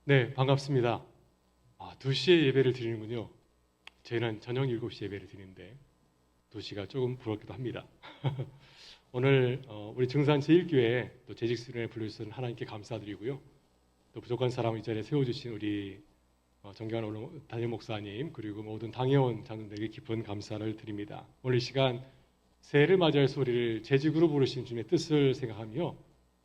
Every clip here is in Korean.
네, 반갑습니다. 2시에 예배를 드리는군요. 저희는 저녁 7시 예배를 드리는데 2시가 조금 부럽기도 합니다. 오늘 우리 증산 제1교회 또 재직 수련회 불러주신 하나님께 감사드리고요. 또 부족한 사람을 이 자리에 세워주신 우리 존경하는 담임 목사님 그리고 모든 당회원 장로들에게 깊은 감사를 드립니다. 오늘 이 시간 새해를 맞이해서 우리를 재직으로 부르신 주님의 뜻을 생각하며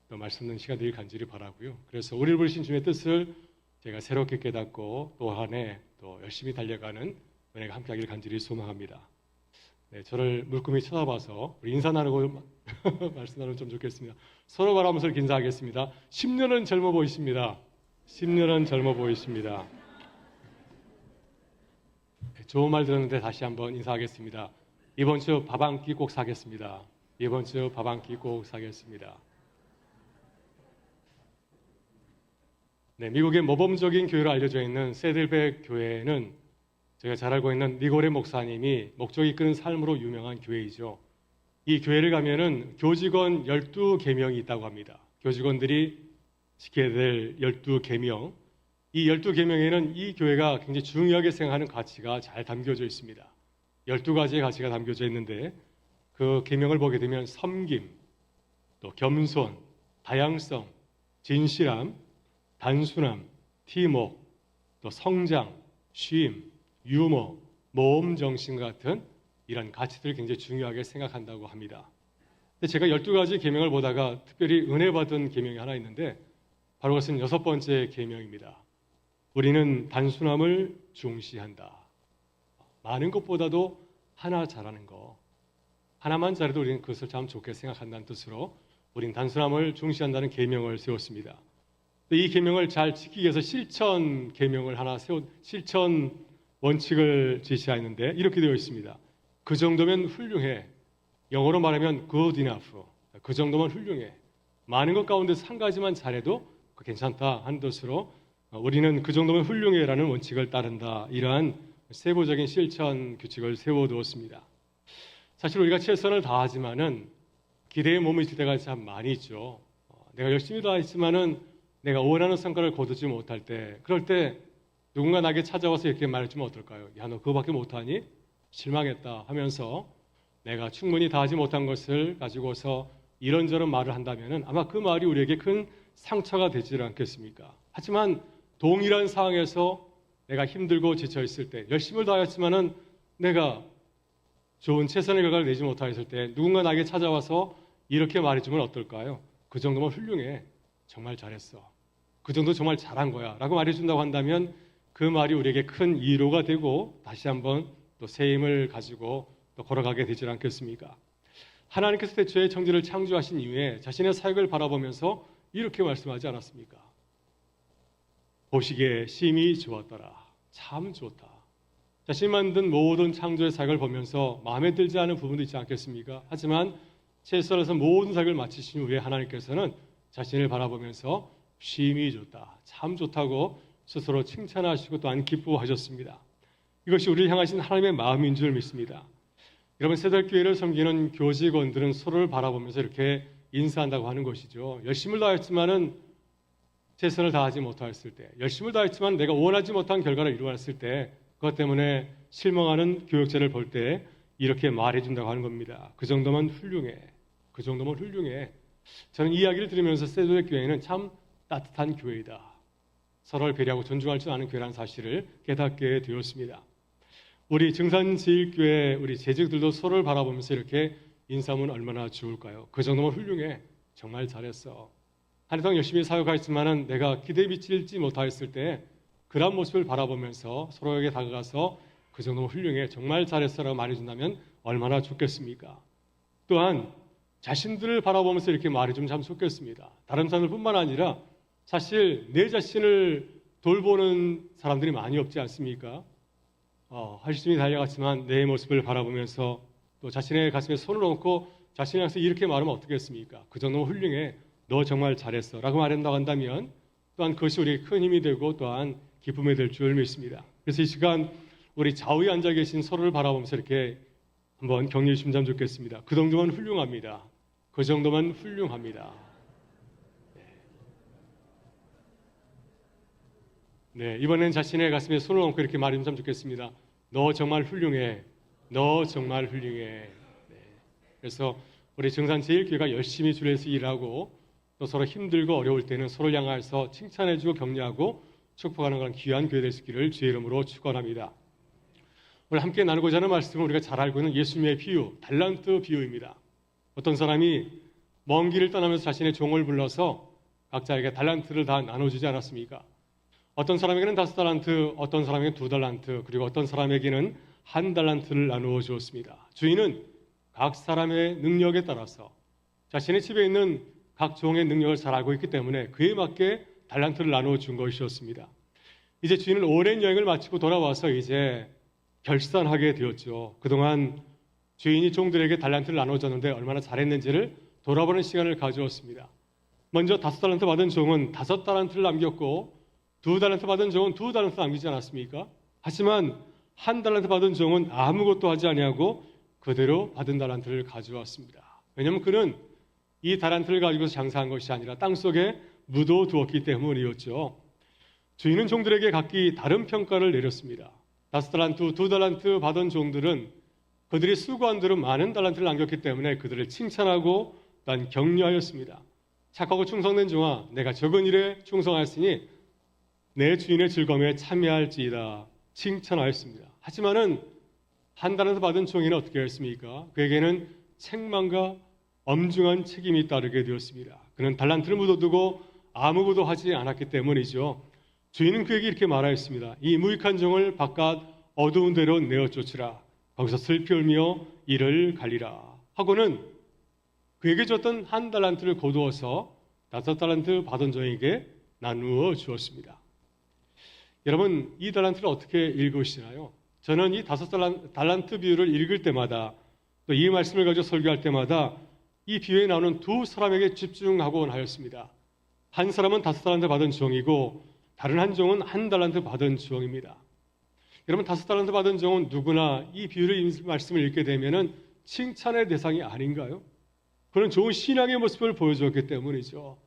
또 말씀 듣는 시간 되길 간절히 바라고요. 그래서 우리를 부르신 주님의 뜻을 제가 새롭게 깨닫고 또 한 해 또 열심히 달려가는 은혜가 함께하기를 간절히 소망합니다. 네, 저를 물끄미 쳐다봐서 우리 인사 나누고 말씀 나누면 좀 좋겠습니다. 서로 바라보면서 이렇게 인사하겠습니다. 10년은 젊어 보이십니다. 10년은 젊어 보이십니다. 네, 좋은 말 들었는데 다시 한번 인사하겠습니다. 이번 주 밥 한 끼 꼭 사겠습니다. 이번 주 밥 한 끼 꼭 사겠습니다. 네, 미국의 모범적인 교회로 알려져 있는 세들백 교회는 제가 잘 알고 있는 니고레 목사님이 목적이 이끄는 삶으로 유명한 교회이죠. 이 교회를 가면은 교직원 12계명이 있다고 합니다. 교직원들이 지켜야 될 12계명. 이 12계명에는 이 교회가 굉장히 중요하게 생각하는 가치가 잘 담겨져 있습니다. 12가지의 가치가 담겨져 있는데 그 계명을 보게 되면 섬김, 또 겸손, 다양성, 진실함, 단순함, 팀워크, 또 성장, 쉼, 유머, 모험 정신 같은 이런 가치들을 굉장히 중요하게 생각한다고 합니다. 근데 제가 12가지 계명을 보다가 특별히 은혜 받은 계명이 하나 있는데 바로 그것은 6번째 계명입니다. 우리는 단순함을 중시한다. 많은 것보다도 하나 잘하는 거. 하나만 잘해도 우리는 그것을 참 좋게 생각한다는 뜻으로 우리는 단순함을 중시한다는 계명을 세웠습니다. 이 계명을 잘 지키기 위해서 실천 계명을 하나 실천 원칙을 제시하였는데 이렇게 되어 있습니다. 그 정도면 훌륭해. 영어로 말하면 good enough. 그 정도면 훌륭해. 많은 것 가운데서 한 가지만 잘해도 괜찮다 하는 뜻으로 우리는 그 정도면 훌륭해라는 원칙을 따른다. 이러한 세부적인 실천 규칙을 세워두었습니다. 사실 우리가 최선을 다하지만은 기대에 못 미칠 때가 참 많이 있죠. 내가 열심히 다했지만은 내가 원하는 성과를 거두지 못할 때, 그럴 때 누군가 나에게 찾아와서 이렇게 말해주면 어떨까요? 야, 너 그거밖에 못하니? 실망했다 하면서 내가 충분히 다하지 못한 것을 가지고서 이런저런 말을 한다면 아마 그 말이 우리에게 큰 상처가 되지 않겠습니까? 하지만 동일한 상황에서 내가 힘들고 지쳐있을 때, 열심을 다했지만은 내가 좋은 최선의 결과를 내지 못하였을 때 누군가 나에게 찾아와서 이렇게 말해주면 어떨까요? 그 정도면 훌륭해. 정말 잘했어. 그 정도 정말 잘한 거야. 라고 말해준다고 한다면 그 말이 우리에게 큰 위로가 되고 다시 한번 또 새 힘을 가지고 또 걸어가게 되지 않겠습니까? 하나님께서 태초에 천지를 창조하신 이후에 자신의 사역을 바라보면서 이렇게 말씀하지 않았습니까? 보시기에 심히 좋았더라. 참 좋다. 자신이 만든 모든 창조의 사역을 보면서 마음에 들지 않은 부분도 있지 않겠습니까? 하지만 최선에서 모든 사역을 마치신 후에 하나님께서는 자신을 바라보면서 심히 좋다, 참 좋다고 스스로 칭찬하시고 또한 기뻐하셨습니다. 이것이 우리를 향하신 하나님의 마음인 줄 믿습니다. 여러분, 세달교회를 섬기는 교직원들은 서로를 바라보면서 이렇게 인사한다고 하는 것이죠. 열심을 다했지만은 최선을 다하지 못하였을 때, 열심을 다했지만 내가 원하지 못한 결과를 이루었을 때, 그것 때문에 실망하는 교육자를 볼 때 이렇게 말해준다고 하는 겁니다. 그 정도면 훌륭해. 그 정도면 훌륭해. 저는 이 이야기를 들으면서 세도의 교회는 참 따뜻한 교회이다. 서로를 배려하고 존중할 줄 아는 교회라는 사실을 깨닫게 되었습니다. 우리 증산제일교회 우리 재직들도 서로를 바라보면서 이렇게 인사하면 얼마나 좋을까요? 그 정도면 훌륭해. 정말 잘했어. 한 해 동안 열심히 사역하였지만은 내가 기대에 미치지 못하였을 때 그런 모습을 바라보면서 서로에게 다가가서 그 정도면 훌륭해. 정말 잘했어라고 말해준다면 얼마나 좋겠습니까? 또한 자신들을 바라보면서 이렇게 말해주면 참 좋겠습니다. 다른 사람들뿐만 아니라 사실 내 자신을 돌보는 사람들이 많이 없지 않습니까? 열심히 달려갔지만 내 모습을 바라보면서 또 자신의 가슴에 손을 얹고 자신을 향해서 이렇게 말하면 어떻겠습니까? 그 정도면 훌륭해. 너 정말 잘했어. 라고 말한다고 한다면 또한 그것이 우리에게 큰 힘이 되고 또한 기쁨이 될 줄 믿습니다. 그래서 이 시간 우리 좌우에 앉아 계신 서로를 바라보면서 이렇게 한번 격려해 주시면 참 좋겠습니다. 그 정도면 훌륭합니다. 그 정도면 훌륭합니다. 네, 이번엔 자신의 가슴에 손을 얹고 이렇게 말해주면 좋겠습니다. 너 정말 훌륭해. 너 정말 훌륭해. 네, 그래서 우리 증산제일교회가 열심히 주를 위해서 일하고 또 서로 힘들고 어려울 때는 서로 향해서 칭찬해주고 격려하고 축복하는 그런 귀한 교회 될 수 있기를 주의 이름으로 축원합니다. 오늘 함께 나누고자 하는 말씀은 우리가 잘 알고 있는 예수님의 비유, 달란트 비유입니다. 어떤 사람이 먼 길을 떠나면서 자신의 종을 불러서 각자에게 달란트를 다 나눠주지 않았습니까? 어떤 사람에게는 5달란트, 어떤 사람에게는 2달란트, 그리고 어떤 사람에게는 1달란트를 나누어 주었습니다. 주인은 각 사람의 능력에 따라서 자신의 집에 있는 각 종의 능력을 잘 알고 있기 때문에 그에 맞게 달란트를 나누어 준 것이었습니다. 이제 주인은 오랜 여행을 마치고 돌아와서 이제 결산하게 되었죠. 그동안 주인이 종들에게 달란트를 나눠줬는데 얼마나 잘했는지를 돌아보는 시간을 가져왔습니다. 먼저 5달란트 받은 종은 5달란트를 남겼고 2달란트 받은 종은 2달란트 남기지 않았습니까? 하지만 1달란트 받은 종은 아무것도 하지 아니하고 그대로 받은 달란트를 가져왔습니다. 왜냐하면 그는 이 달란트를 가지고서 장사한 것이 아니라 땅속에 묻어두었기 때문이었죠. 주인은 종들에게 각기 다른 평가를 내렸습니다. 5달란트, 2달란트 받은 종들은 그들이 수고한 대로 많은 달란트를 남겼기 때문에 그들을 칭찬하고 난 격려하였습니다. 착하고 충성된 종아, 내가 적은 일에 충성하였으니 내 주인의 즐거움에 참여할지이다 칭찬하였습니다. 하지만은 1달란트 받은 종이는 어떻게 했습니까? 그에게는 책망과 엄중한 책임이 따르게 되었습니다. 그는 달란트를 묻어두고 아무것도 하지 않았기 때문이죠. 주인은 그에게 이렇게 말하였습니다. 이 무익한 종을 바깥 어두운 데로 내어 쫓으라. 거기서 슬피 울며 이를 갈리라. 하고는 그에게 줬던 1달란트를 거두어서 5달란트 받은 종에게 나누어 주었습니다. 여러분, 이 달란트를 어떻게 읽으시나요? 저는 이 5달란트 비유를 읽을 때마다 또 이 말씀을 가지고 설교할 때마다 이 비유에 나오는 두 사람에게 집중하곤 하였습니다. 한 사람은 5달란트 받은 종이고 다른 한 종은 1달란트 받은 종입니다. 여러분, 5달란트 받은 종은 누구나 이 비유를 말씀을 읽게 되면은 칭찬의 대상이 아닌가요? 그는 좋은 신앙의 모습을 보여주었기 때문이죠.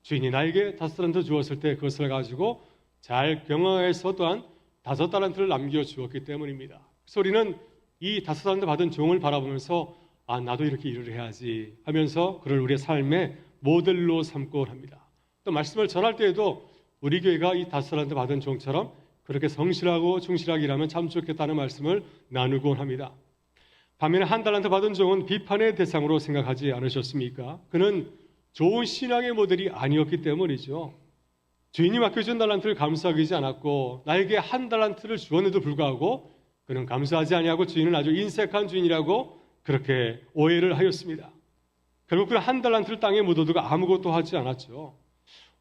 주인이 나에게 5달란트 주었을 때 그것을 가지고 잘 경영해서 또한 5달란트를 남겨주었기 때문입니다. 그래서 우리는 이 5달란트 받은 종을 바라보면서 나도 이렇게 일을 해야지 하면서 그를 우리의 삶의 모델로 삼곤 합니다. 또 말씀을 전할 때에도 우리 교회가 이 5달란트 받은 종처럼 그렇게 성실하고 충실하게 일하면 참 좋겠다는 말씀을 나누곤 합니다. 반면에 1달란트 받은 종은 비판의 대상으로 생각하지 않으셨습니까? 그는 좋은 신앙의 모델이 아니었기 때문이죠. 주인이 맡겨준 달란트를 감사하지 않았고 나에게 1달란트를 주었는데도 불구하고 그는 감사하지 아니하고 주인은 아주 인색한 주인이라고 그렇게 오해를 하였습니다. 결국 그는 1달란트를 땅에 묻어두고 아무것도 하지 않았죠.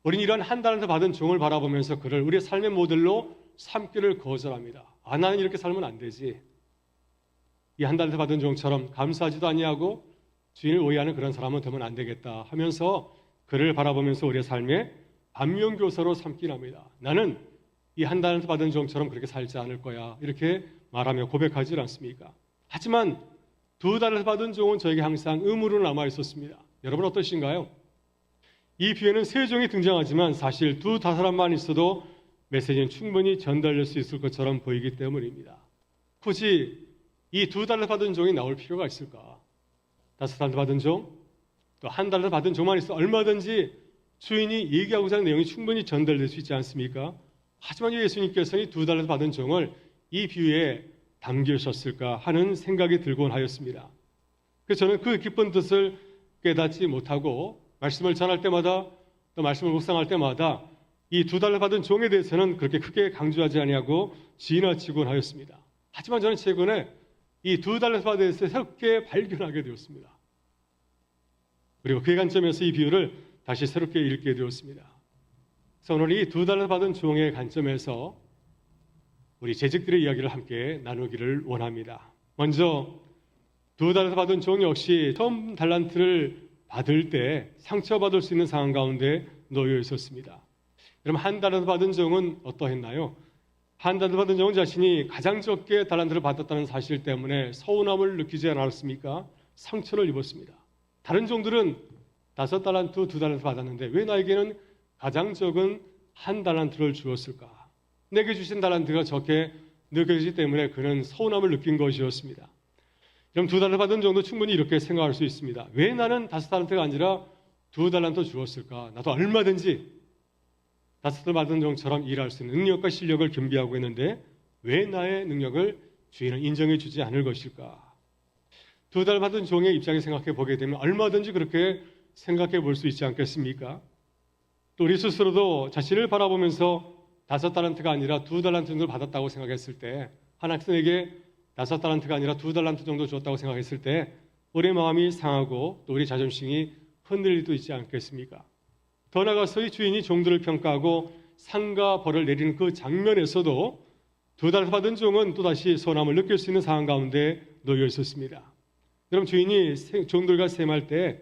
우리는 이런 1달란트 받은 종을 바라보면서 그를 우리의 삶의 모델로 삼기를 거절합니다. 나는 이렇게 살면 안 되지. 이 1달란트 받은 종처럼 감사하지도 아니하고 주인을 오해하는 그런 사람은 되면 안 되겠다 하면서 그를 바라보면서 우리의 삶에 반면교사로 삼긴 합니다. 나는 이 1달란트 받은 종처럼 그렇게 살지 않을 거야. 이렇게 말하며 고백하지 않습니까? 하지만 2달란트 받은 종은 저에게 항상 의무로 남아 있었습니다. 여러분 어떠신가요? 이 비유에는 3종이 등장하지만 사실 2-5사람만 있어도 메시지는 충분히 전달될 수 있을 것처럼 보이기 때문입니다. 굳이 이 2달란트 받은 종이 나올 필요가 있을까? 5달란트 받은 종, 또 1달란트 받은 종만 있어 얼마든지 주인이 얘기하고자 하는 내용이 충분히 전달될 수 있지 않습니까? 하지만 예수님께서는 이 2달란트 받은 종을 이 비유에 담기셨을까 하는 생각이 들곤 하였습니다. 그래서 저는 그 깊은 뜻을 깨닫지 못하고 말씀을 전할 때마다 또 말씀을 묵상할 때마다 이 2달란트 받은 종에 대해서는 그렇게 크게 강조하지 아니하고 지나치곤 하였습니다. 하지만 저는 최근에 이 2달란트 받은 데서 새롭게 발견하게 되었습니다. 그리고 그 관점에서 이 비유를 다시 새롭게 읽게 되었습니다. 그래서 오늘 이 2달란트 받은 종의 관점에서 우리 재직들의 이야기를 함께 나누기를 원합니다. 먼저 2달란트 받은 종 역시 처음 달란트를 받을 때 상처받을 수 있는 상황 가운데 놓여 있었습니다. 여러분 1달란트 받은 종은 어떠했나요? 1달란트 받은 종은 자신이 가장 적게 달란트를 받았다는 사실 때문에 서운함을 느끼지 않았습니까? 상처를 입었습니다. 다른 종들은 5달란트, 2달란트 받았는데 왜 나에게는 가장 적은 1달란트를 주었을까? 내게 주신 달란트가 적게 느껴지기 때문에 그는 서운함을 느낀 것이었습니다. 그럼 2달란트 받은 정도 충분히 이렇게 생각할 수 있습니다. 왜 나는 5달란트가 아니라 2달란트 주었을까? 나도 얼마든지 5달란트 받은 종처럼 일할 수 있는 능력과 실력을 겸비하고 있는데 왜 나의 능력을 주인은 인정해 주지 않을 것일까? 2달란트 받은 종의 입장에 생각해 보게 되면 얼마든지 그렇게 생각해 볼 수 있지 않겠습니까? 또 우리 스스로도 자신을 바라보면서 5달란트가 아니라 2달란트 정도를 받았다고 생각했을 때, 한 학생에게 5달란트가 아니라 2달란트 정도 줬다고 생각했을 때 우리 마음이 상하고 또 우리 자존심이 흔들릴 수도 있지 않겠습니까? 더 나아가서 이 주인이 종들을 평가하고 상과 벌을 내리는 그 장면에서도 2달란트 받은 종은 또다시 서운함을 느낄 수 있는 상황 가운데 놓여 있었습니다. 여러분, 주인이 종들과 셈할 때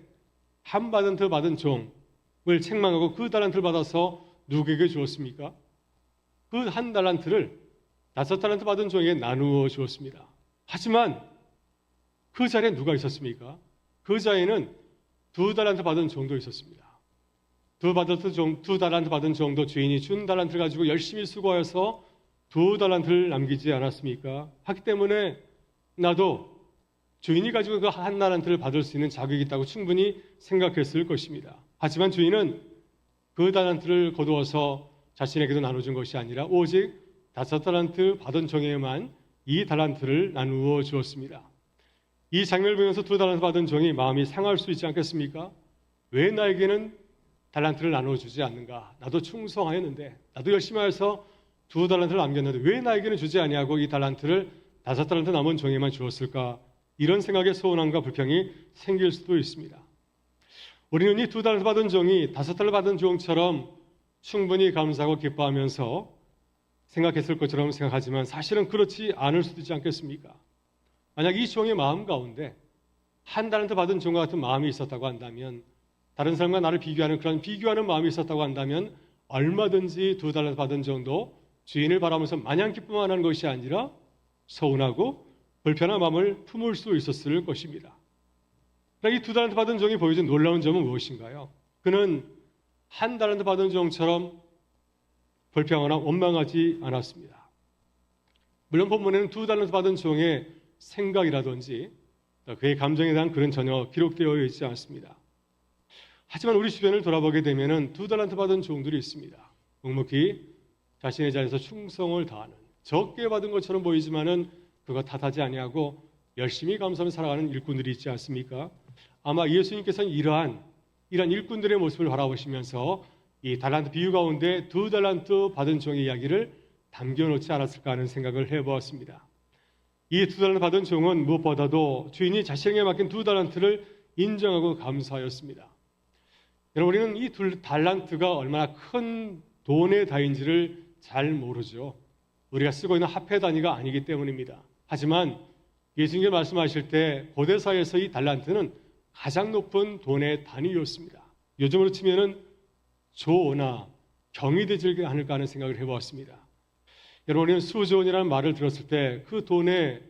한 달란트 받은 종을 책망하고 그 달란트를 받아서 누구에게 주었습니까? 그 한 달란트를 5달란트 받은 종에게 나누어 주었습니다. 하지만 그 자리에 누가 있었습니까? 그 자리에는 2달란트 받은 종도 있었습니다. 2달란트 받은 종도 주인이 준 달란트를 가지고 열심히 수고하여서 2달란트를 남기지 않았습니까? 하기 때문에 나도 주인이 가지고 그 한 달란트를 받을 수 있는 자격이 있다고 충분히 생각했을 것입니다. 하지만 주인은 그 달란트를 거두어서 자신에게도 나눠준 것이 아니라 오직 5달란트 받은 종에게만 이 달란트를 나누어 주었습니다. 이 장면을 보면서 2달란트 받은 종이 마음이 상할 수 있지 않겠습니까? 왜 나에게는 달란트를 나눠주지 않는가? 나도 충성하였는데, 나도 열심히 해서 2달란트를 남겼는데 왜 나에게는 주지 아니하고 이 달란트를 5달란트 남은 종에만 주었을까? 이런 생각에 서운함과 불평이 생길 수도 있습니다. 우리는 이 2달란트 받은 종이 5달란트 받은 종처럼 충분히 감사하고 기뻐하면서 생각했을 것처럼 생각하지만 사실은 그렇지 않을 수도 있지 않겠습니까? 만약 이 종의 마음 가운데 한 달란트 받은 종과 같은 마음이 있었다고 한다면, 다른 사람과 나를 비교하는 그런 비교하는 마음이 있었다고 한다면 얼마든지 2달란트 받은 종도 주인을 바라면서 마냥 기쁨만 하는 것이 아니라 서운하고 불편한 마음을 품을 수 있었을 것입니다. 이 2달란트 받은 종이 보여준 놀라운 점은 무엇인가요? 그는 한 달란트 받은 종처럼 불평하거나 원망하지 않았습니다. 물론 본문에는 2달란트 받은 종의 생각이라든지 그의 감정에 대한 글은 전혀 기록되어 있지 않습니다. 하지만 우리 주변을 돌아보게 되면 2달란트 받은 종들이 있습니다. 묵묵히 자신의 자리에서 충성을 다하는, 적게 받은 것처럼 보이지만은 그거 탓하지 아니하고 열심히 감사하며 살아가는 일꾼들이 있지 않습니까? 아마 예수님께서는 이러한 일꾼들의 모습을 바라보시면서 이 달란트 비유 가운데 2달란트 받은 종의 이야기를 담겨놓지 않았을까 하는 생각을 해보았습니다. 이 2달란트 받은 종은 무엇보다도 주인이 자신에게 맡긴 2달란트를 인정하고 감사하였습니다. 여러분, 우리는 이 2달란트가 얼마나 큰 돈의 다인지를 잘 모르죠. 우리가 쓰고 있는 화폐 단위가 아니기 때문입니다. 하지만 예수님께서 말씀하실 때 고대 사회에서 이 달란트는 가장 높은 돈의 단위였습니다. 요즘으로 치면은 조나 경이 되지 않을까 하는 생각을 해보았습니다. 여러분, 우리는 수조 원이라는 말을 들었을 때 그 돈의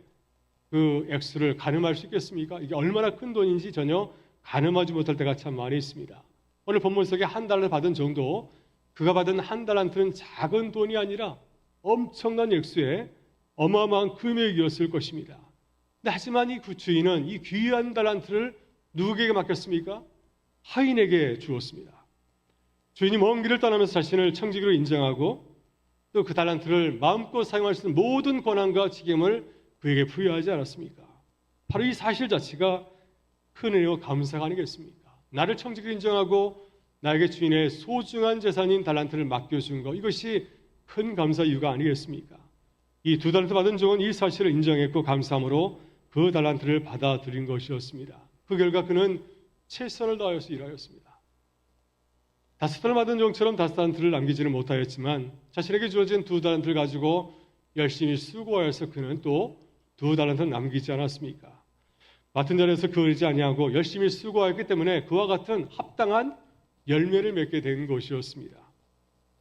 그 액수를 가늠할 수 있겠습니까? 이게 얼마나 큰 돈인지 전혀 가늠하지 못할 때가 참 많이 있습니다. 오늘 본문 속에 한 달러 받은 정도, 그가 받은 한 달란트는 작은 돈이 아니라 엄청난 액수의 어마어마한 금액이었을 것입니다. 하지만 이 주인은 이 귀한 달란트를 누구에게 맡겼습니까? 하인에게 주었습니다. 주인이 먼 길을 떠나면서 자신을 청지기로 인정하고 또 그 달란트를 마음껏 사용할 수 있는 모든 권한과 책임을 그에게 부여하지 않았습니까? 바로 이 사실 자체가 큰 은혜와 감사가 아니겠습니까? 나를 청지기로 인정하고 나에게 주인의 소중한 재산인 달란트를 맡겨준 것, 이것이 큰 감사 이유가 아니겠습니까? 이 2달란트 받은 종은 이 사실을 인정했고 감사함으로 그 달란트를 받아들인 것이었습니다. 그 결과 그는 최선을 다하여서 일하였습니다. 5달란트 받은 종처럼 5달란트를 남기지는 못하였지만 자신에게 주어진 2달란트를 가지고 열심히 수고하여서 그는 또 2달란트를 남기지 않았습니까? 맡은 자리에서 그을지 아니하고 열심히 수고하였기 때문에 그와 같은 합당한 열매를 맺게 된 것이었습니다.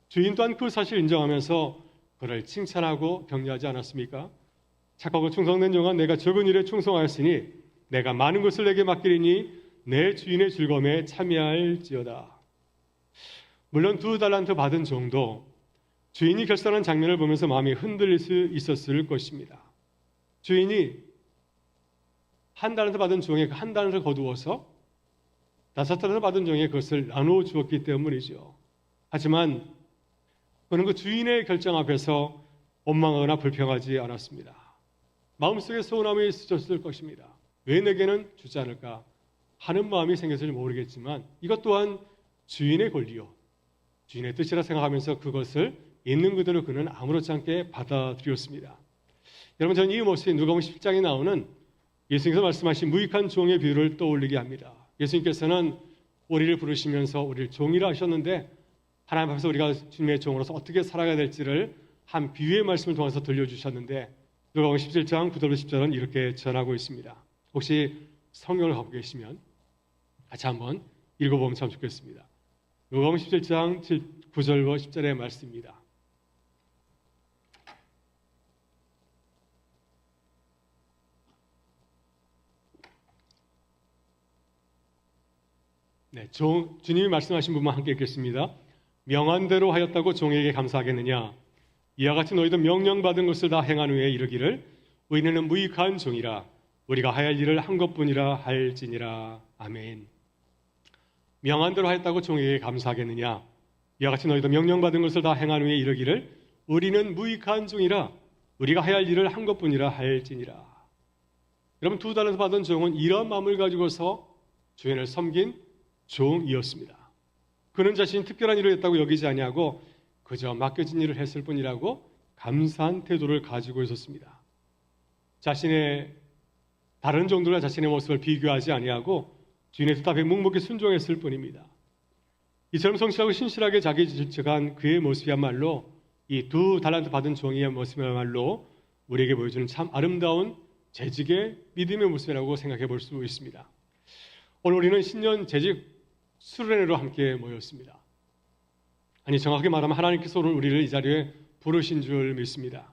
주인 또한 그 사실을 인정하면서 그를 칭찬하고 격려하지 않았습니까? 착하고 충성된 종아, 내가 적은 일에 충성하였으니 내가 많은 것을 내게 맡기리니 내 주인의 즐거움에 참여할지어다. 물론 2달란트 받은 종도 주인이 결산한 장면을 보면서 마음이 흔들릴 수 있었을 것입니다. 주인이 한 달란트 받은 종에게 한 달란트를 거두어서 5달란트 받은 종에게 그것을 나누어 주었기 때문이죠. 하지만 그는 그 주인의 결정 앞에서 원망하거나 불평하지 않았습니다. 마음속에 서운함이 있었을 것입니다. 왜 내게는 주지 않을까 하는 마음이 생겼을지 모르겠지만 이것 또한 주인의 권리요, 주인의 뜻이라 생각하면서 그것을 있는 그대로 그는 아무렇지 않게 받아들였습니다. 여러분, 저는 이 모습이 누가복음 10장에 나오는 예수님께서 말씀하신 무익한 종의 비유를 떠올리게 합니다. 예수님께서는 우리를 부르시면서 우리를 종이라 하셨는데 하나님 앞에서 우리가 주님의 종으로서 어떻게 살아가야 될지를 한 비유의 말씀을 통해서 들려주셨는데 누가복음 17장 9절부터 10절은 이렇게 전하고 있습니다. 혹시 성경을 갖고 계시면 같이 한번 읽어보면 참 좋겠습니다. 누가복음 17장 9절과 10절의 말씀입니다. 네, 주님이 말씀하신 부분만 함께 읽겠습니다. 명한 대로 하였다고 종에게 감사하겠느냐? 이와 같이 너희도 명령받은 것을 다 행한 후에 이르기를 우리는 무익한 종이라 우리가 하야 할 일을 한 것뿐이라 할지니라. 아멘. 명한 대로 하였다고 종에게 감사하겠느냐? 이와 같이 너희도 명령받은 것을 다 행한 후에 이르기를 우리는 무익한 종이라 우리가 해야 할 일을 한 것뿐이라 할지니라. 여러분, 2달란트 받은 종은 이런 마음을 가지고서 주인을 섬긴 종이었습니다. 그는 자신이 특별한 일을 했다고 여기지 아니하고 그저 맡겨진 일을 했을 뿐이라고 감사한 태도를 가지고 있었습니다. 자신의 다른 종들과 자신의 모습을 비교하지 아니하고 주인의 뜻 앞에 묵묵히 순종했을 뿐입니다. 이처럼 성실하고 신실하게 자기 질책한 그의 모습이야말로 이 2달란트 받은 종의 모습이야말로 우리에게 보여주는 참 아름다운 재직의 믿음의 모습이라고 생각해 볼 수 있습니다. 오늘 우리는 신년 재직 수련회로 함께 모였습니다. 아니, 정확하게 말하면 하나님께서 오늘 우리를 이 자리에 부르신 줄 믿습니다.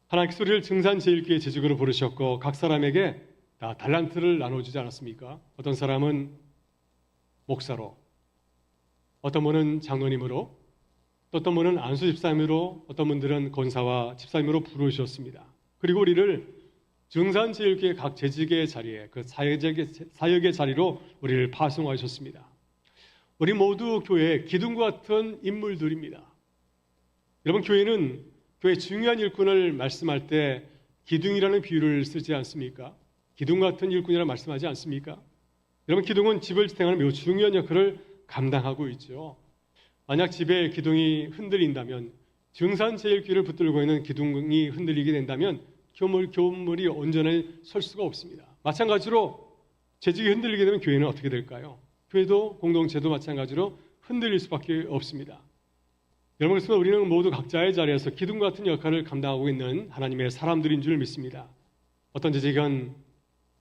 하나님께서 우리를 증산제일교회 재직으로 부르셨고 각 사람에게 다 달란트를 나눠주지 않았습니까? 어떤 사람은 목사로, 어떤 분은 장로님으로, 또 어떤 분은 안수 집사님으로, 어떤 분들은 권사와 집사님으로 부르셨습니다. 그리고 우리를 증산제일교회 각 재직의 자리에 그 사역의 자리로 우리를 파송하셨습니다. 우리 모두 교회의 기둥과 같은 인물들입니다. 여러분, 교회는 교회의 중요한 일꾼을 말씀할 때 기둥이라는 비유를 쓰지 않습니까? 기둥 같은 일꾼이라고 말씀하지 않습니까? 여러분, 기둥은 집을 지탱하는 매우 중요한 역할을 감당하고 있죠. 만약 집의 기둥이 흔들린다면, 증산제일교회를 붙들고 있는 기둥이 흔들리게 된다면 교물이 온전히 설 수가 없습니다. 마찬가지로 재직이 흔들리게 되면 교회는 어떻게 될까요? 교회도 공동체도 마찬가지로 흔들릴 수밖에 없습니다. 여러분, 그래서 우리는 모두 각자의 자리에서 기둥 같은 역할을 감당하고 있는 하나님의 사람들인 줄 믿습니다. 어떤 재직은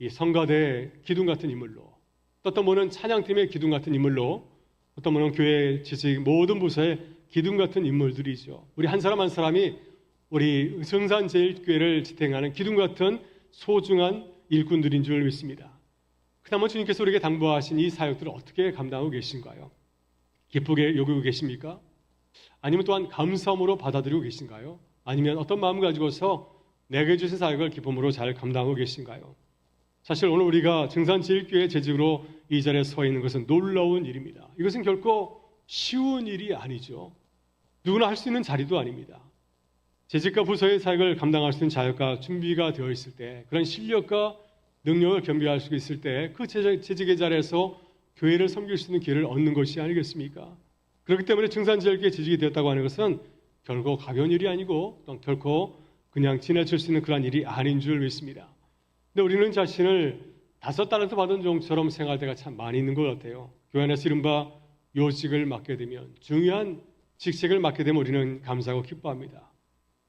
이 성가대의 기둥 같은 인물로, 또 어떤 분은 찬양팀의 기둥 같은 인물로, 어떤 분은 교회 재직 모든 부서의 기둥 같은 인물들이죠. 우리 한 사람 한 사람이 우리 증산제일교회를 지탱하는 기둥 같은 소중한 일꾼들인 줄 믿습니다. 그나마 주님께서 우리에게 당부하신 이 사역들을 어떻게 감당하고 계신가요? 기쁘게 여기고 계십니까? 아니면 또한 감사함으로 받아들이고 계신가요? 아니면 어떤 마음을 가지고서 내게 주신 사역을 기쁨으로 잘 감당하고 계신가요? 사실 오늘 우리가 증산제일교회 재직으로 이 자리에 서 있는 것은 놀라운 일입니다. 이것은 결코 쉬운 일이 아니죠. 누구나 할 수 있는 자리도 아닙니다. 재직과 부서의 사역을 감당할 수 있는 자격과 준비가 되어 있을 때, 그런 실력과 능력을 겸비할 수 있을 때 그 재직의 자리에서 교회를 섬길 수 있는 기회를 얻는 것이 아니겠습니까? 그렇기 때문에 증산제일교회 재직이 되었다고 하는 것은 결코 가벼운 일이 아니고 또 결코 그냥 지나칠 수 있는 그런 일이 아닌 줄 믿습니다. 근데 우리는 자신을 5달란트 받은 종처럼 생각할 때가 참 많이 있는 것 같아요. 교회 안에서 이른바 요직을 맡게 되면, 중요한 직책을 맡게 되면 우리는 감사하고 기뻐합니다.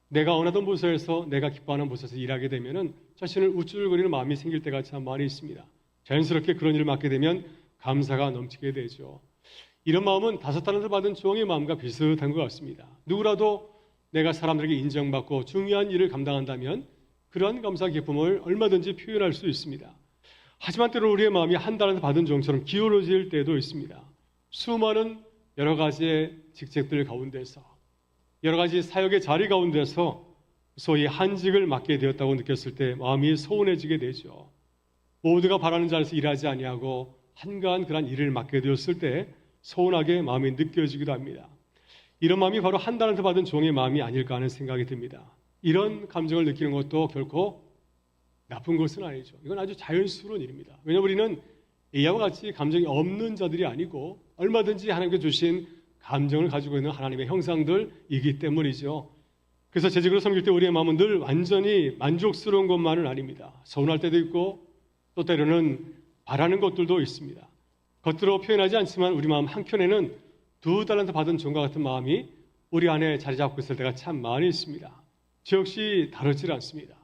내가 원하던 부서에서, 내가 기뻐하는 부서에서 일하게 되면 자신을 우쭐거리는 마음이 생길 때가 참 많이 있습니다. 자연스럽게 그런 일을 맡게 되면 감사가 넘치게 되죠. 이런 마음은 5달란트 받은 종의 마음과 비슷한 것 같습니다. 누구라도 내가 사람들에게 인정받고 중요한 일을 감당한다면 그러한 감사 기쁨을 얼마든지 표현할 수 있습니다. 하지만 때로 우리의 마음이 한 달란트 받은 종처럼 기울어질 때도 있습니다. 수많은 여러 가지의 직책들 가운데서 여러 가지 사역의 자리 가운데서 소위 한직을 맡게 되었다고 느꼈을 때 마음이 소원해지게 되죠. 모두가 바라는 자리에서 일하지 아니하고 한가한 그런 일을 맡게 되었을 때 서운하게 마음이 느껴지기도 합니다. 이런 마음이 바로 한 달란트 받은 종의 마음이 아닐까 하는 생각이 듭니다. 이런 감정을 느끼는 것도 결코 나쁜 것은 아니죠. 이건 아주 자연스러운 일입니다. 왜냐하면 우리는 이와 같이 감정이 없는 자들이 아니고 얼마든지 하나님께 주신 감정을 가지고 있는 하나님의 형상들이기 때문이죠. 그래서 재직으로 섬길 때 우리의 마음은 늘 완전히 만족스러운 것만은 아닙니다. 서운할 때도 있고 또 때로는 바라는 것들도 있습니다. 겉으로 표현하지 않지만 우리 마음 한켠에는 2달란트 받은 종과 같은 마음이 우리 안에 자리 잡고 있을 때가 참 많이 있습니다. 저 역시 다르지 않습니다.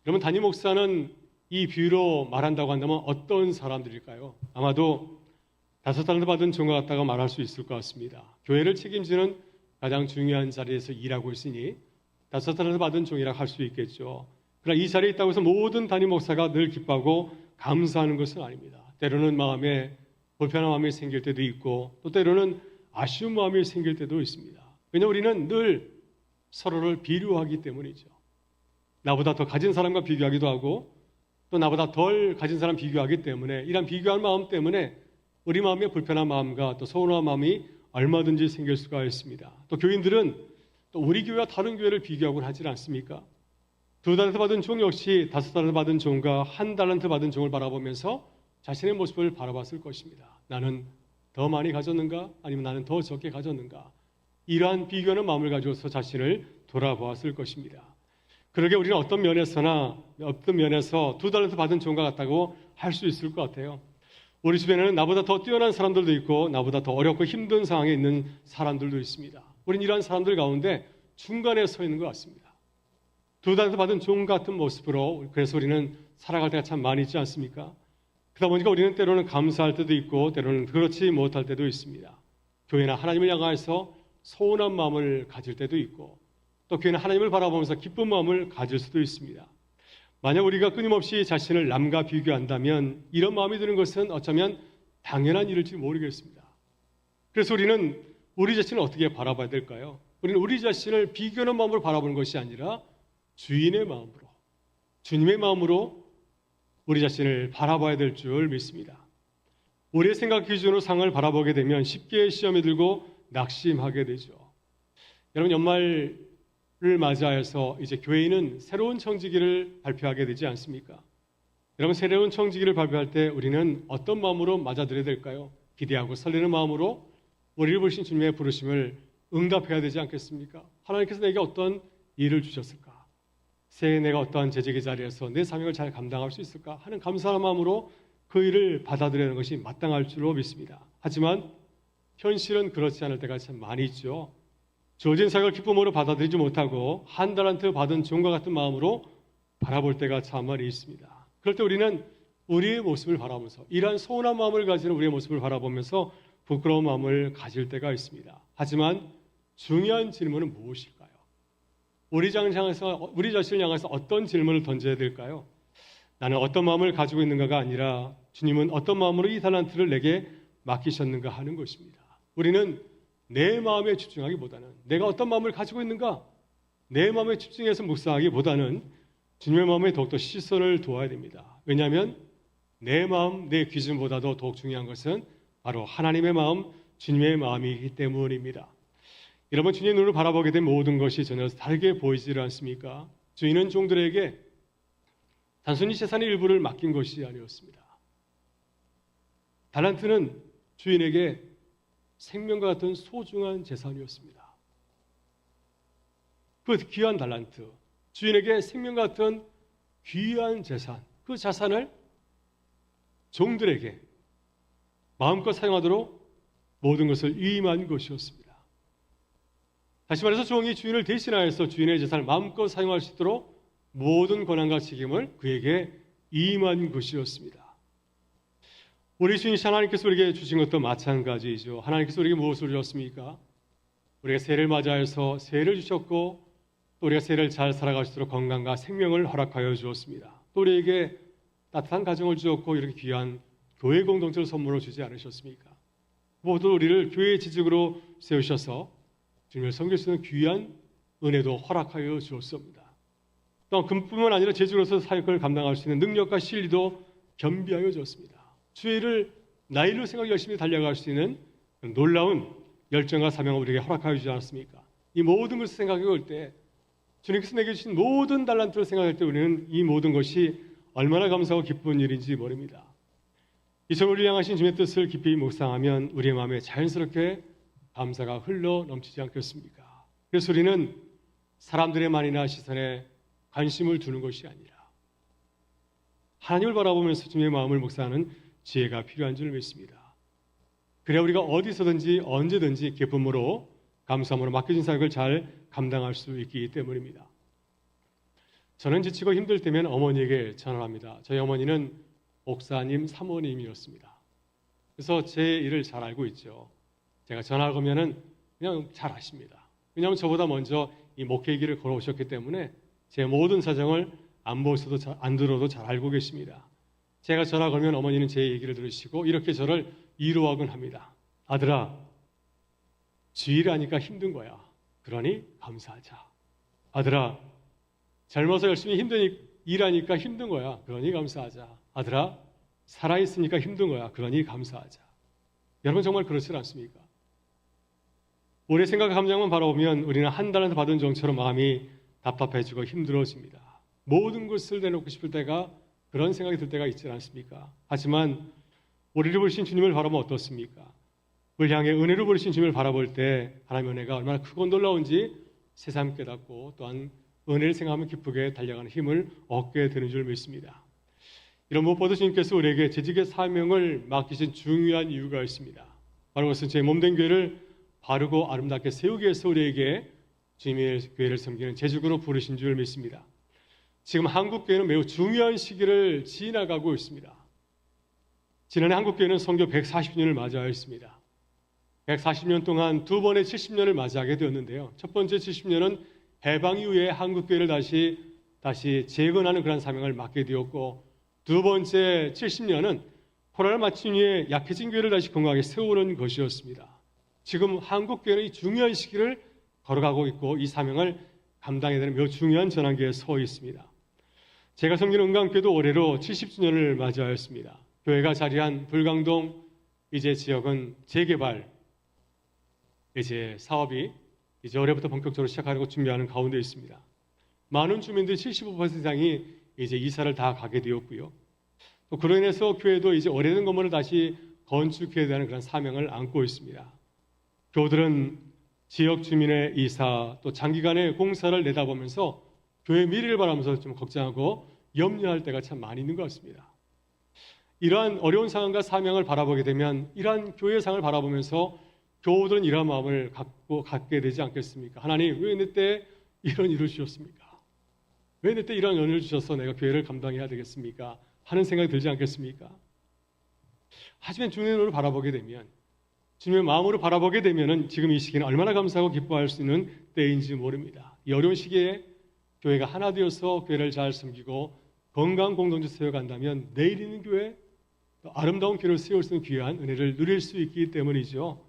여러분, 담임 목사는 이 비유로 말한다고 한다면 어떤 사람들일까요? 아마도 5달란트 받은 종과 같다고 말할 수 있을 것 같습니다. 교회를 책임지는 가장 중요한 자리에서 일하고 있으니 5달란트 받은 종이라 할 수 있겠죠. 그러나 이 자리에 있다고 해서 모든 담임 목사가 늘 기뻐하고 감사하는 것은 아닙니다. 때로는 마음에 불편한 마음이 생길 때도 있고 또 때로는 아쉬운 마음이 생길 때도 있습니다. 왜냐하면 우리는 늘 서로를 비교하기 때문이죠. 나보다 더 가진 사람과 비교하기도 하고 또 나보다 덜 가진 사람 비교하기 때문에 이런 비교할 마음 때문에 우리 마음에 불편한 마음과 또 서운한 마음이 얼마든지 생길 수가 있습니다. 또 교인들은 또 우리 교회와 다른 교회를 비교하곤 하지 않습니까? 2달란트 받은 종 역시 5달란트 받은 종과 1달란트 받은 종을 바라보면서 자신의 모습을 바라봤을 것입니다. 나는 더 많이 가졌는가? 아니면 나는 더 적게 가졌는가? 이러한 비교하는 마음을 가지고서 자신을 돌아보았을 것입니다. 그러게 우리는 어떤 면에서 2달란트 받은 종과 같다고 할 수 있을 것 같아요. 우리 주변에는 나보다 더 뛰어난 사람들도 있고 나보다 더 어렵고 힘든 상황에 있는 사람들도 있습니다. 우리는 이러한 사람들 가운데 중간에 서 있는 것 같습니다. 2달란트 받은 종 같은 모습으로 그래서 우리는 살아갈 때가 참 많이 있지 않습니까? 그러다 보니까 우리는 때로는 감사할 때도 있고 때로는 그렇지 못할 때도 있습니다. 교회나 하나님을 향해서 서운한 마음을 가질 때도 있고 또 교회는 하나님을 바라보면서 기쁜 마음을 가질 수도 있습니다. 만약 우리가 끊임없이 자신을 남과 비교한다면 이런 마음이 드는 것은 어쩌면 당연한 일일지 모르겠습니다. 그래서 우리는 우리 자신을 어떻게 바라봐야 될까요? 우리는 우리 자신을 비교하는 마음으로 바라보는 것이 아니라 주인의 마음으로, 주님의 마음으로 우리 자신을 바라봐야 될 줄 믿습니다. 우리의 생각 기준으로 상을 바라보게 되면 쉽게 시험에 들고 낙심하게 되죠. 여러분, 연말을 맞이하여서 이제 교회는 새로운 청지기를 발표하게 되지 않습니까? 여러분, 새로운 청지기를 발표할 때 우리는 어떤 마음으로 맞아들여야 될까요? 기대하고 설레는 마음으로 우리를 부르신 주님의 부르심을 응답해야 되지 않겠습니까? 하나님께서 내게 어떤 일을 주셨을까? 새해 내가 어떠한 재직의 자리에서 내 사명을 잘 감당할 수 있을까 하는 감사한 마음으로 그 일을 받아들이는 것이 마땅할 줄로 믿습니다. 하지만 현실은 그렇지 않을 때가 참 많이 있죠. 주어진 사역을 기쁨으로 받아들이지 못하고 1달란트 받은 종과 같은 마음으로 바라볼 때가 참 많이 있습니다. 그럴 때 우리는 우리의 모습을 바라보면서 이러한 서운한 마음을 가지는 우리의 모습을 바라보면서 부끄러운 마음을 가질 때가 있습니다. 하지만 중요한 질문은 무엇일까요? 우리 자신을 향해서 어떤 질문을 던져야 될까요? 나는 어떤 마음을 가지고 있는가가 아니라 주님은 어떤 마음으로 이 달란트를 내게 맡기셨는가 하는 것입니다. 우리는 내 마음에 집중하기보다는 내가 어떤 마음을 가지고 있는가 내 마음에 집중해서 묵상하기보다는 주님의 마음에 더욱더 시선을 두어야 됩니다. 왜냐하면 내 마음, 내 기준보다도 더욱 중요한 것은 바로 하나님의 마음, 주님의 마음이기 때문입니다. 여러분, 주님의 눈을 바라보게 된 모든 것이 전혀 다르게 보이지 않습니까? 주인은 종들에게 단순히 재산의 일부를 맡긴 것이 아니었습니다. 달란트는 주인에게 생명과 같은 소중한 재산이었습니다. 그 귀한 달란트, 주인에게 생명과 같은 귀한 재산, 그 자산을 종들에게 마음껏 사용하도록 모든 것을 위임한 것이었습니다. 다시 말해서 종이 주인을 대신하여서 주인의 재산을 마음껏 사용할 수 있도록 모든 권한과 책임을 그에게 위임한 것이었습니다. 우리 주인이신 하나님께서 우리에게 주신 것도 마찬가지이죠. 하나님께서 우리에게 무엇을 주셨습니까? 우리가 새해를 맞이하여서 새해를 주셨고 또 우리가 새해를 잘 살아갈 수 있도록 건강과 생명을 허락하여 주었습니다. 또 우리에게 따뜻한 가정을 주었고 이렇게 귀한 교회 공동체를 선물로 주지 않으셨습니까? 모두 우리를 교회의 지직으로 세우셔서 주님을 섬길 수 있는 귀한 은혜도 허락하여 주었습니다. 또한 그뿐만 아니라 제주로서 사역을 감당할 수 있는 능력과 실리도 겸비하여 주었습니다. 주의 일을 나일로 생각 열심히 달려갈 수 있는 놀라운 열정과 사명을 우리에게 허락하여 주지 않았습니까? 이 모든 것을 생각해 볼 때 주님께서 내게 주신 모든 달란트를 생각할 때 우리는 이 모든 것이 얼마나 감사하고 기쁜 일인지 모릅니다. 이처럼 우리를 향하신 주님의 뜻을 깊이 묵상하면 우리의 마음에 자연스럽게 감사가 흘러 넘치지 않겠습니까? 그래서 우리는 사람들의 말이나 시선에 관심을 두는 것이 아니라 하나님을 바라보면서 주님의 마음을 묵상하는 지혜가 필요한 줄 믿습니다. 그래야 우리가 어디서든지 언제든지 기쁨으로 감사함으로 맡겨진 사역을 잘 감당할 수 있기 때문입니다. 저는 지치고 힘들 때면 어머니에게 전화를 합니다. 저희 어머니는 목사님 사모님이었습니다. 그래서 제 일을 잘 알고 있죠. 제가 전화를 걸면은 그냥 잘 아십니다. 왜냐하면 저보다 먼저 이 목회 길을 걸어오셨기 때문에 제 모든 사정을 안 보셔도 안 들어도 잘 알고 계십니다. 제가 전화 걸면 어머니는 제 얘기를 들으시고 이렇게 저를 위로하곤 합니다. 아들아, 주일하니까 힘든 거야. 그러니 감사하자. 아들아, 젊어서 열심히 일하니까 힘든 거야. 그러니 감사하자. 아들아, 살아있으니까 힘든 거야. 그러니 감사하자. 여러분 정말 그렇지 않습니까? 우리의 생각과 감정만 바라보면 우리는 한 달한테 받은 종처럼 마음이 답답해지고 힘들어집니다. 모든 것을 내놓고 싶을 때가 그런 생각이 들 때가 있지 않습니까? 하지만 우리를 부르신 주님을 바라보면 어떻습니까? 우리를 향해 은혜로 부르신 주님을 바라볼 때 하나님의 은혜가 얼마나 크고 놀라운지 새삼 깨닫고 또한 은혜를 생각하며 기쁘게 달려가는 힘을 얻게 되는 줄 믿습니다. 이런 무엇보다 주님께서 우리에게 재직의 사명을 맡기신 중요한 이유가 있습니다. 바로 그것은 제 몸된 교회를 바르고 아름답게 세우기 위해서 우리에게 주님의 교회를 섬기는 재직으로 부르신 줄 믿습니다. 지금 한국교회는 매우 중요한 시기를 지나가고 있습니다. 지난해 한국교회는 선교 140년을 맞이하였습니다. 140년 동안 두 번의 70년을 맞이하게 되었는데요. 첫 번째 70년은 해방 이후에 한국교회를 다시 재건하는 그런 사명을 맡게 되었고, 두 번째 70년은 코로나를 마친 후에 약해진 교회를 다시 건강하게 세우는 것이었습니다. 지금 한국교회는 이 중요한 시기를 걸어가고 있고 이 사명을 감당해야 되는 매우 중요한 전환기에 서 있습니다. 제가 섬기는 은강교회도 올해로 70주년을 맞이하였습니다. 교회가 자리한 불광동 이제 지역은 재개발 이제 사업이 이제 올해부터 본격적으로 시작하려고 준비하는 가운데 있습니다. 많은 주민들 75% 이상이 이제 이사를 다 가게 되었고요. 또 그로 인해서 교회도 이제 오래된 건물을 다시 건축해야 되는 그런 사명을 안고 있습니다. 교우들은 지역 주민의 이사 또 장기간의 공사를 내다보면서 교회 미래를 바라면서 좀 걱정하고 염려할 때가 참 많이 있는 것 같습니다. 이러한 어려운 상황과 사명을 바라보게 되면 이러한 교회의 상을 바라보면서 교우들은 이러한 마음을 갖게 되지 않겠습니까? 하나님, 왜 내 때 이런 일을 주셨습니까? 왜 내 때 이런 연을 주셔서 내가 교회를 감당해야 되겠습니까? 하는 생각이 들지 않겠습니까? 하지만 주님의 눈을 바라보게 되면, 주님의 마음으로 바라보게 되면 지금 이 시기는 얼마나 감사하고 기뻐할 수 있는 때인지 모릅니다. 이 어려운 시기에 교회가 하나 되어서 교회를 잘 섬기고 건강한 공동체 세워간다면 내일 있는 교회, 또 아름다운 교회를 세울 수 있는 귀한 은혜를 누릴 수 있기 때문이죠.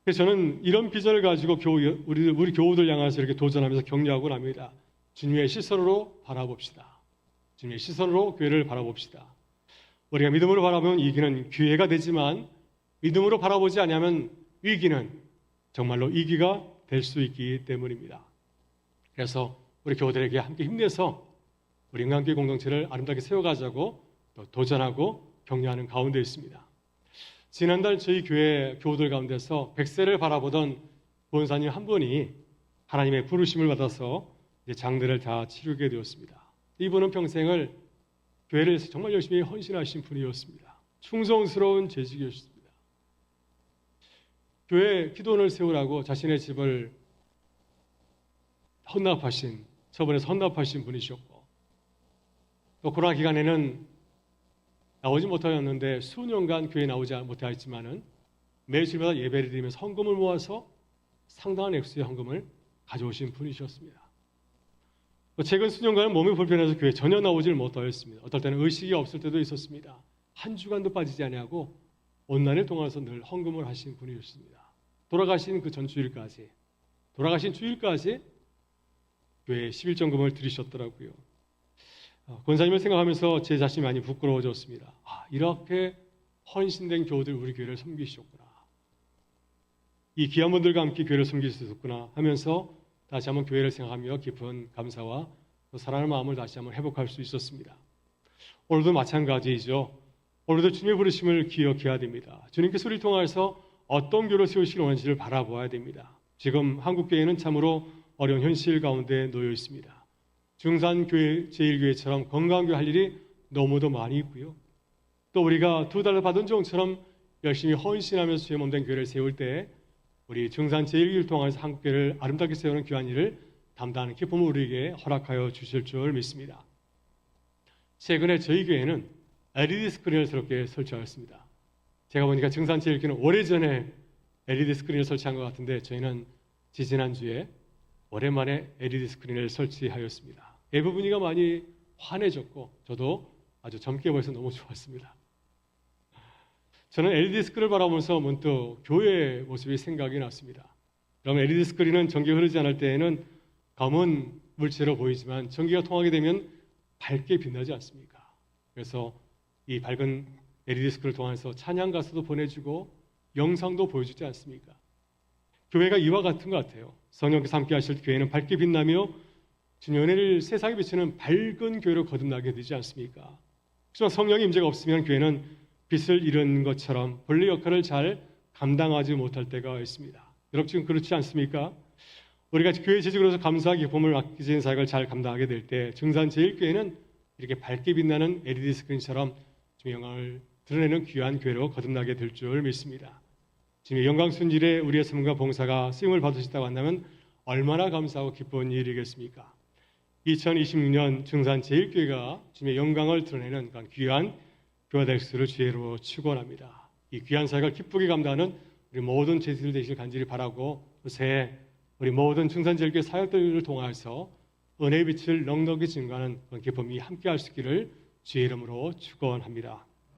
그래서 저는 이런 비전을 가지고 우리 교우들 향해서 이렇게 도전하면서 격려하고 합니다. 주님의 시선으로 바라봅시다. 주님의 시선으로 교회를 바라봅시다. 우리가 믿음으로 바라보면 이기는 기회가 되지만 믿음으로 바라보지 않으면 위기는 정말로 이기가 될 수 있기 때문입니다. 그래서 우리 교우들에게 함께 힘내서 우리 은강교회 공동체를 아름답게 세워가자고 또 도전하고 격려하는 가운데 있습니다. 지난달 저희 교회 교우들 가운데서 100세를 바라보던 본사님 한 분이 하나님의 부르심을 받아서 이제 장례를 다 치르게 되었습니다. 이분은 평생을 교회를 위해서 정말 열심히 헌신하신 분이었습니다. 충성스러운 재직이었습니다. 교회 기도원을 세우라고 자신의 집을 헌납하신, 처분해서 헌납하신 분이셨고, 또 코로나 기간에는 나오지 못하였는데 수년간 교회에 나오지 못하였지만은 매주마다 예배를 드리면서 헌금을 모아서 상당한 액수의 헌금을 가져오신 분이셨습니다. 최근 수년간은 몸이 불편해서 교회에 전혀 나오질 못하였습니다. 어떨 때는 의식이 없을 때도 있었습니다. 한 주간도 빠지지 아니하고 온난을 동안에서 늘 헌금을 하신 분이었습니다. 돌아가신 그 전주일까지 돌아가신 주일까지 교회에 11전금을 드리셨더라고요. 권사님을 생각하면서 제 자신이 많이 부끄러워졌습니다. 이렇게 헌신된 교우들 우리 교회를 섬기셨구나. 이 귀한 분들과 함께 교회를 섬길 수 있었구나 하면서 다시 한번 교회를 생각하며 깊은 감사와 또 사랑하는 마음을 다시 한번 회복할 수 있었습니다. 오늘도 마찬가지이죠. 오늘도 주님의 부르심을 기억해야 됩니다. 주님께서 우리를 통해서 어떤 교회를 세우시길 원하는지를 바라보아야 됩니다. 지금 한국교회는 참으로 어려운 현실 가운데 놓여 있습니다. 중산교회, 제1교회처럼 건강교회 할 일이 너무도 많이 있고요. 또 우리가 두 달을 받은 종처럼 열심히 헌신하면서 주의 몸된 교회를 세울 때 우리 중산 제1교회를 통해서 한국교회를 아름답게 세우는 귀한 일을 담당하는 기쁨을 우리에게 허락하여 주실 줄 믿습니다. 최근에 저희 교회는 LED 스크린을 새롭게 설치하였습니다. 제가 보니까 중산 제1교회는 오래전에 LED 스크린을 설치한 것 같은데 저희는 지지난주에 오랜만에 LED 스크린을 설치하였습니다. 애부분이가 많이 환해졌고 저도 아주 젊게 보여서 너무 좋았습니다. 저는 LED 스크린을 바라보면서 문득 교회의 모습이 생각이 났습니다. 그러면 LED 스크린은 전기가 흐르지 않을 때에는 검은 물체로 보이지만 전기가 통하게 되면 밝게 빛나지 않습니까? 그래서 이 밝은 LED 스크린을 통해서 찬양 가수도 보내주고 영상도 보여주지 않습니까? 교회가 이와 같은 것 같아요. 성령께서 함께 하실 때 교회는 밝게 빛나며 주님의 은혜를 세상에 비추는 밝은 교회로 거듭나게 되지 않습니까? 하지만 성령의 임재가 없으면 교회는 빛을 잃은 것처럼 본래 역할을 잘 감당하지 못할 때가 있습니다. 여러분 지금 그렇지 않습니까? 우리가 교회 재직으로서 감사와 기쁨을 맡기는 사역을 잘 감당하게 될 때 중산 제1교회는 이렇게 밝게 빛나는 LED 스크린처럼 주님의 영광을 드러내는 귀한 교회로 거듭나게 될 줄 믿습니다. 주님의 영광 순질에 우리의 삶과 봉사가 쓰임을 받으셨다고 한다면 얼마나 감사하고 기쁜 일이겠습니까? 2026년 중산 제1교회가 주님의 영광을 드러내는 그런 귀한 교회가 될 수를 주의로 축원합니다. 이 귀한 사역을 기쁘게 감당하는 우리 모든 제자들 되시길 간절히 바라고 새해 우리 모든 중산 제1교회 사역들을 통해서 은혜의 빛을 넉넉히 증가하는 그런 기쁨이 함께할 수 있기를 주의 이름으로 축원합니다.